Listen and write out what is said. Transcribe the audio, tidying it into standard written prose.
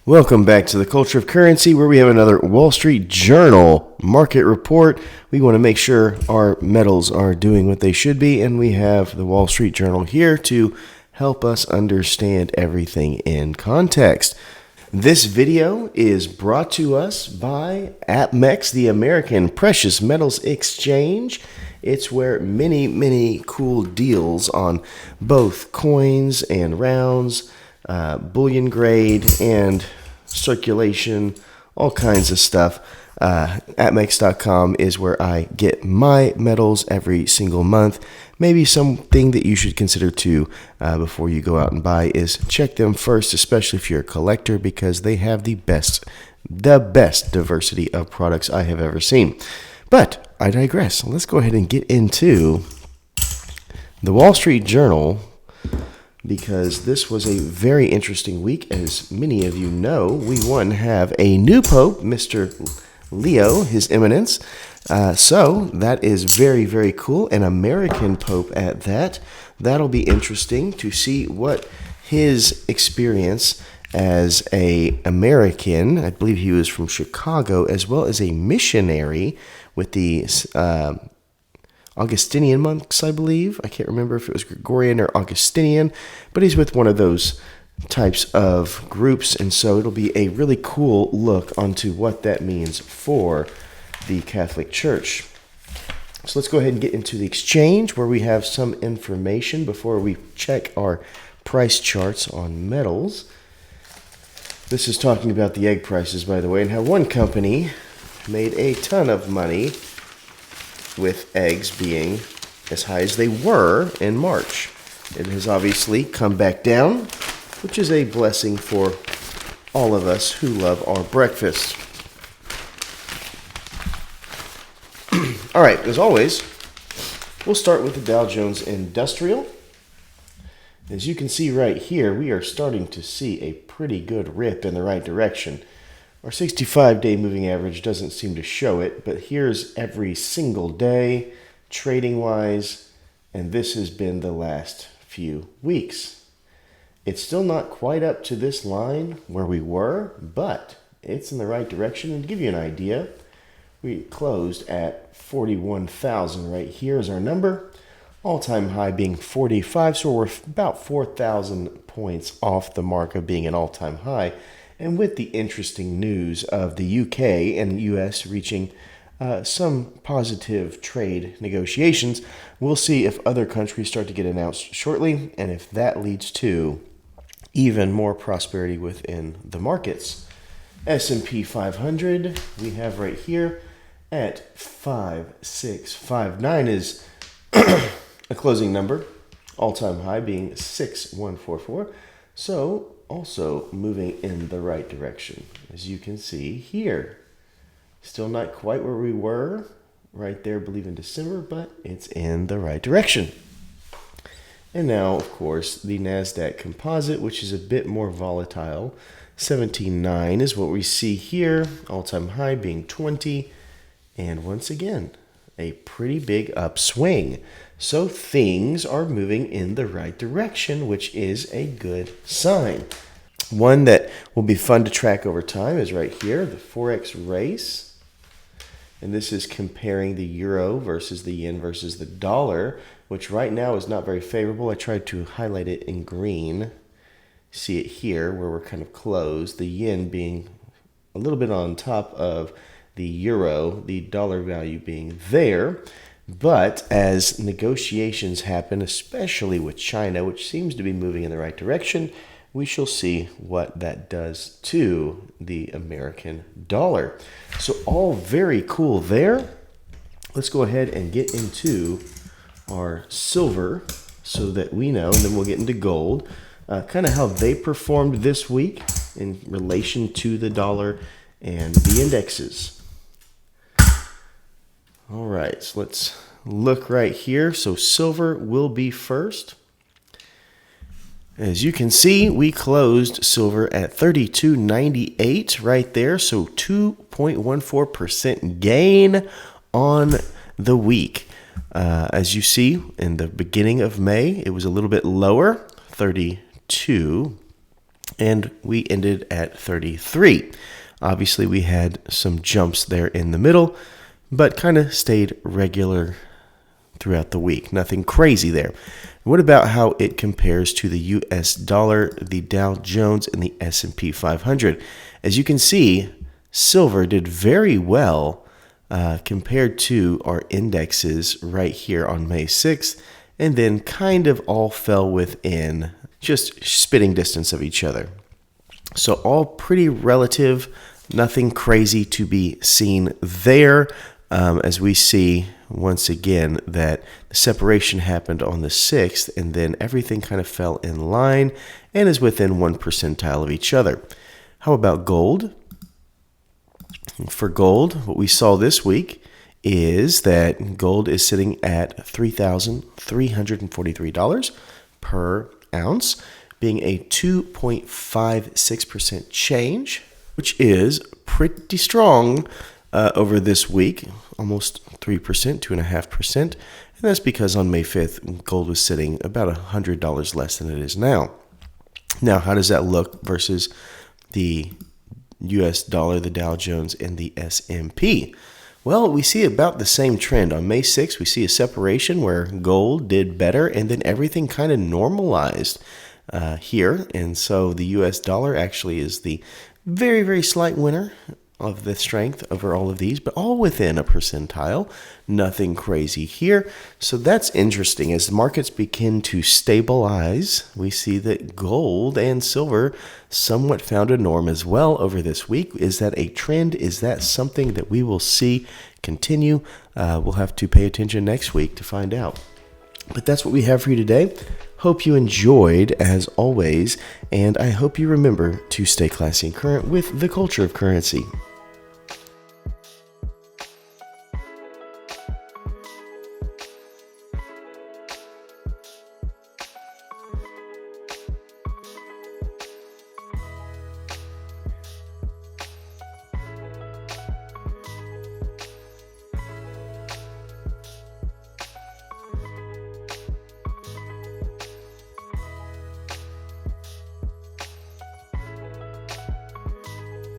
Welcome back to the Culture of Currency, where we have another Wall Street Journal market report. We want to make sure our metals are doing what they should be, and we have the Wall Street Journal here to help us understand everything in context. This video is brought to us by APMEX, the American Precious Metals Exchange. It's where many cool deals on both coins and rounds, bullion grade and circulation, all kinds of stuff. APMEX.com is where I get my metals every single month. Maybe something that you should consider too before you go out and buy is check them first, especially if you're a collector, because they have the best diversity of products I have ever seen. But I digress. Let's go ahead and get into the Wall Street Journal, because this was a very interesting week. As many of you know, we have a new Pope, Mr. Leo, His Eminence. So that is very cool. An American Pope at that. That'll be interesting to see what his experience as an American, I believe he was from Chicago, as well as a missionary with the Augustinian monks, I believe. I can't remember if it was Gregorian or Augustinian, but he's with one of those types of groups, and so it'll be a really cool look onto what that means for the Catholic Church. So let's go ahead and get into the exchange, where we have some information before we check our price charts on metals. This is talking about the egg prices, by the way, and how one company made a ton of money with eggs being as high as they were in March. It has obviously come back down, which is a blessing for all of us who love our breakfast. All right, as always, we'll start with the Dow Jones Industrial. As you can see right here, we are starting to see a pretty good rip in the right direction. Our 65-day moving average doesn't seem to show it, but here's every single day, trading-wise, and this has been the last few weeks. It's still not quite up to this line where we were, but it's in the right direction. And to give you an idea, we closed at 41,000 right here is our number. All-time high being 45, so we're about 4,000 points off the mark of being an all-time high. And with the interesting news of the UK and the US reaching some positive trade negotiations, we'll see if other countries start to get announced shortly, and if that leads to even more prosperity within the markets. S&P 500, we have right here at 5659 is a closing number, all-time high being 6144. So also moving in the right direction, as you can see here. Still not quite where we were right there, I believe, in December, but it's in the right direction. And now, of course, the NASDAQ Composite, which is a bit more volatile. 17.9 is what we see here, all-time high being 20. And once again, a pretty big upswing. So things are moving in the right direction, which is a good sign. One that will be fun to track over time is right here, the Forex race. And this is comparing the euro versus the yen versus the dollar, which right now is not very favorable. I tried to highlight it in green. See it here where we're kind of closed. The yen being a little bit on top of the euro, the dollar value being there. But as negotiations happen, especially with China, which seems to be moving in the right direction, we shall see what that does to the American dollar. So all very cool there. Let's go ahead and get into our silver so that we know, and then we'll get into gold, kind of how they performed this week in relation to the dollar and the indexes. All right, so let's look right here. So silver will be first. As you can see, we closed silver at $32.98 right there. So 2.14% gain on the week. As you see, in the beginning of May, it was a little bit lower, 32. and we ended at 33. Obviously, we had some jumps there in the middle, but kind of stayed regular throughout the week. Nothing crazy there. What about how it compares to the US dollar, the Dow Jones, and the S&P 500? As you can see, silver did very well compared to our indexes right here on May 6th, and then kind of all fell within just spitting distance of each other. So all pretty relative, nothing crazy to be seen there, as we see once again that the separation happened on the 6th, and then everything kind of fell in line and is within 1 percentile of each other. How about gold? For gold, what we saw this week is that gold is sitting at $3,343 per ounce, being a 2.56% change, which is pretty strong over this week, almost 3%, 2.5%. And that's because on May 5th, gold was sitting about $100 less than it is now. Now, how does that look versus the US dollar, the Dow Jones, and the S&P? Well, we see about the same trend. On May 6th, we see a separation where gold did better, and then everything kind of normalized here. And so the US dollar actually is the very, very slight winner of the strength over all of these, but all within a percentile. Nothing crazy here. So that's interesting. As the markets begin to stabilize, we see that gold and silver somewhat found a norm as well over this week. Is that a trend? Is that something that we will see continue? We'll have to pay attention next week to find out. But that's what we have for you today. Hope you enjoyed, as always, and I hope you remember to stay classy and current with the culture of currency.